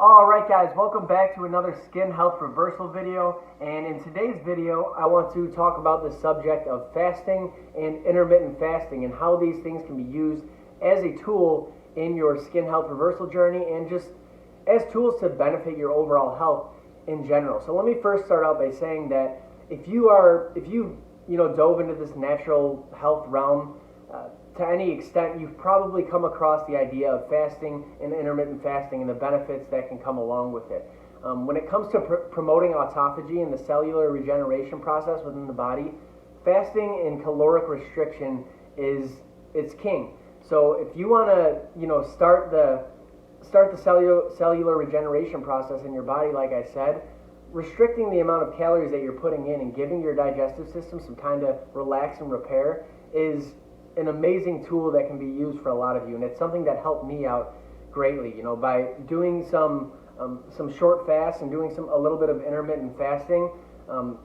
Alright guys, welcome back to another skin health reversal video, and in today's video I want to talk about the subject of fasting and intermittent fasting and how these things can be used as a tool in your skin health reversal journey and just as tools to benefit your overall health in general. So let me first start out by saying that if you dove into this natural health realm to any extent, you've probably come across the idea of fasting and intermittent fasting and the benefits that can come along with it. When it comes to promoting autophagy and the cellular regeneration process within the body, fasting and caloric restriction it's king. So if you want to start the cellular regeneration process in your body, like I said, restricting the amount of calories that you're putting in and giving your digestive system some time to relax and repair is an amazing tool that can be used for a lot of you, and it's something that helped me out greatly. By doing some short fasts and doing a little bit of intermittent fasting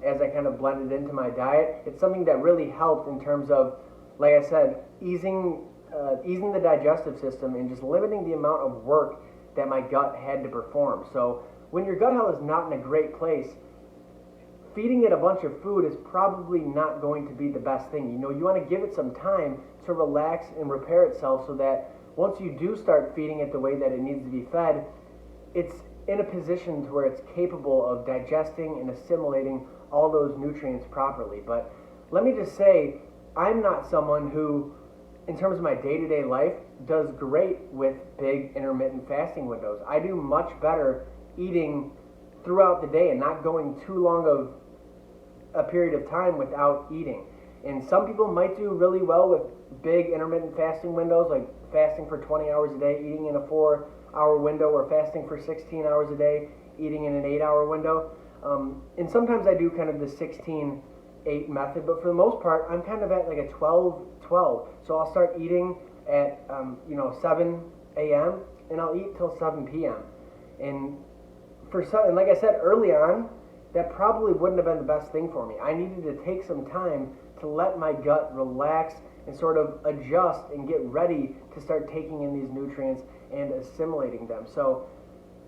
as I kind of blended into my diet. It's something that really helped in terms of, like I said, easing the digestive system and just limiting the amount of work that my gut had to perform. So when your gut health is not in a great place, feeding it a bunch of food is probably not going to be the best thing. You want to give it some time to relax and repair itself so that once you do start feeding it the way that it needs to be fed, it's in a position to where it's capable of digesting and assimilating all those nutrients properly. But let me just say, I'm not someone who, in terms of my day-to-day life, does great with big intermittent fasting windows. I do much better eating throughout the day and not going too long of a period of time without eating. And some people might do really well with big intermittent fasting windows, like fasting for 20 hours a day, eating in a 4-hour window, or fasting for 16 hours a day, eating in an 8-hour window. And sometimes I do kind of the 16-8 method, but for the most part, I'm kind of at like a 12-12. So I'll start eating at 7 a.m. and I'll eat till 7 p.m. And like I said early on, that probably wouldn't have been the best thing for me. I needed to take some time to let my gut relax and sort of adjust and get ready to start taking in these nutrients and assimilating them. So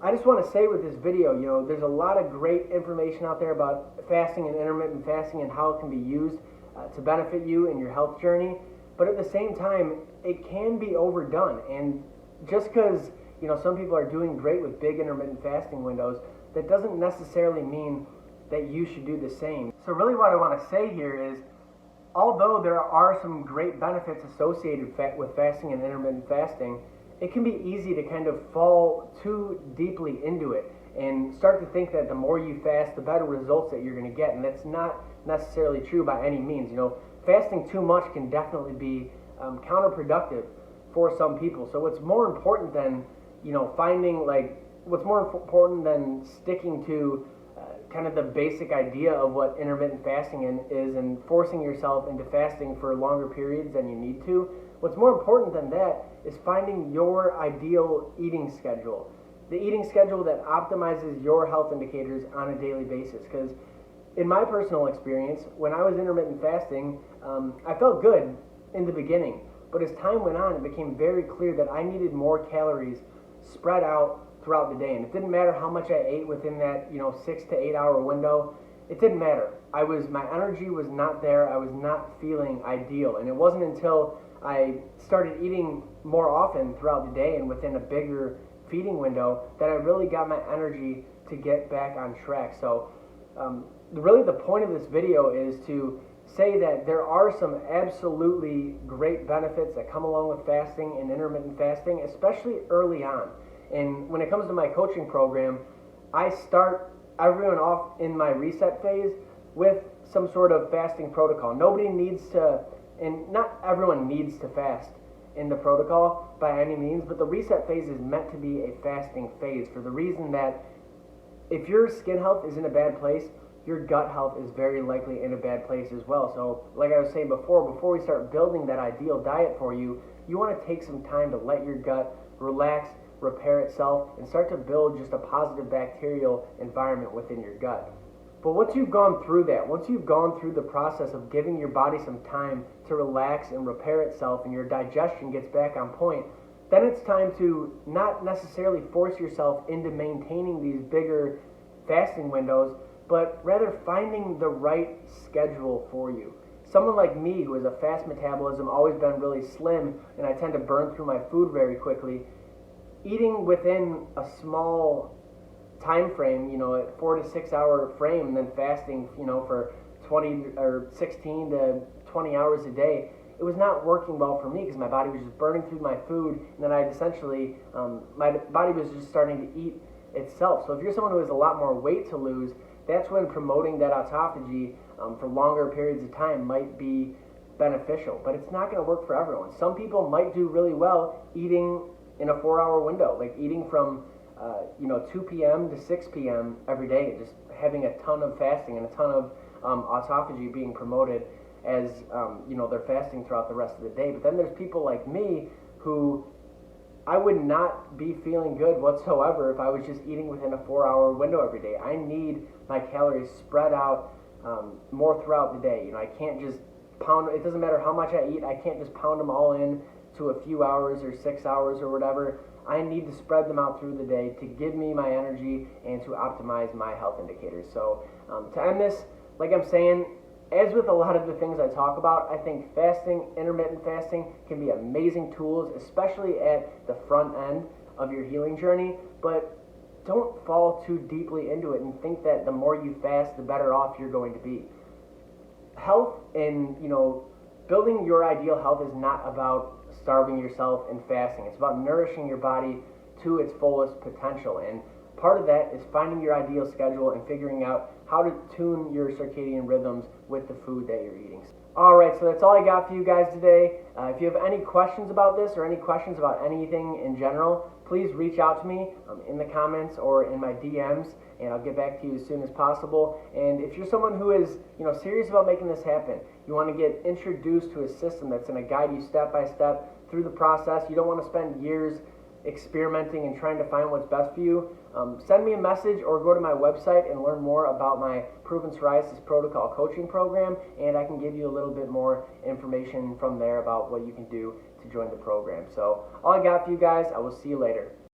I just want to say with this video, there's a lot of great information out there about fasting and intermittent fasting and how it can be used to benefit you in your health journey. But at the same time, it can be overdone. And just because some people are doing great with big intermittent fasting windows, that doesn't necessarily mean that you should do the same. So really what I want to say here is, although there are some great benefits associated with fasting and intermittent fasting, it can be easy to kind of fall too deeply into it and start to think that the more you fast, the better results that you're going to get. And that's not necessarily true by any means. Fasting too much can definitely be counterproductive for some people. So what's more important than what's more important than sticking to kind of the basic idea of what intermittent fasting is and forcing yourself into fasting for longer periods than you need to, what's more important than that is finding your ideal eating schedule. The eating schedule that optimizes your health indicators on a daily basis. Because in my personal experience, when I was intermittent fasting, I felt good in the beginning. But as time went on, it became very clear that I needed more calories spread out throughout the day. And it didn't matter how much I ate within that 6 to 8 hour window. It didn't matter. My energy was not there. I was not feeling ideal. And it wasn't until I started eating more often throughout the day and within a bigger feeding window that I really got my energy to get back on track. So really the point of this video is to say that there are some absolutely great benefits that come along with fasting and intermittent fasting, especially early on. And when it comes to my coaching program, I start everyone off in my reset phase with some sort of fasting protocol. Nobody needs to, and not everyone needs to fast in the protocol by any means, but the reset phase is meant to be a fasting phase for the reason that if your skin health is in a bad place, your gut health is very likely in a bad place as well. So like I was saying before we start building that ideal diet for you, you want to take some time to let your gut relax, repair itself, and start to build just a positive bacterial environment within your gut. But once you've gone through that, once you've gone through the process of giving your body some time to relax and repair itself and your digestion gets back on point, then it's time to not necessarily force yourself into maintaining these bigger fasting windows, but rather finding the right schedule for you. Someone like me who has a fast metabolism, always been really slim, and I tend to burn through my food very quickly, eating within a small time frame, a 4 to 6 hour frame, and then fasting, for 20 or 16 to 20 hours a day, it was not working well for me because my body was just burning through my food, and then I'd essentially, my body was just starting to eat itself. So if you're someone who has a lot more weight to lose, that's when promoting that autophagy for longer periods of time might be beneficial. But it's not going to work for everyone. Some people might do really well eating in a 4-hour window, like eating from 2 p.m. to 6 p.m. every day, just having a ton of fasting and a ton of autophagy being promoted as they're fasting throughout the rest of the day. But then there's people like me who I would not be feeling good whatsoever if I was just eating within a 4-hour window every day. I need my calories spread out more throughout the day. I can't just pound, it doesn't matter how much I eat, I can't just pound them all in to a few hours or 6 hours or whatever. I need to spread them out through the day to give me my energy and to optimize my health indicators. So to end this, like I'm saying, as with a lot of the things I talk about, I think fasting, intermittent fasting, can be amazing tools, especially at the front end of your healing journey. But don't fall too deeply into it and think that the more you fast, the better off you're going to be. Health and, building your ideal health is not about starving yourself and fasting. It's about nourishing your body to its fullest potential. And part of that is finding your ideal schedule and figuring out how to tune your circadian rhythms with the food that you're eating. All right, so that's all I got for you guys today. If you have any questions about this or any questions about anything in general, please reach out to me in the comments or in my DMs, and I'll get back to you as soon as possible. And if you're someone who is serious about making this happen, you want to get introduced to a system that's going to guide you step by step through the process, you don't want to spend years experimenting and trying to find what's best for you, send me a message or go to my website and learn more about my Proven Psoriasis Protocol coaching program, and I can give you a little bit more information from there about what you can do to join the program. So all I got for you guys, I will see you later.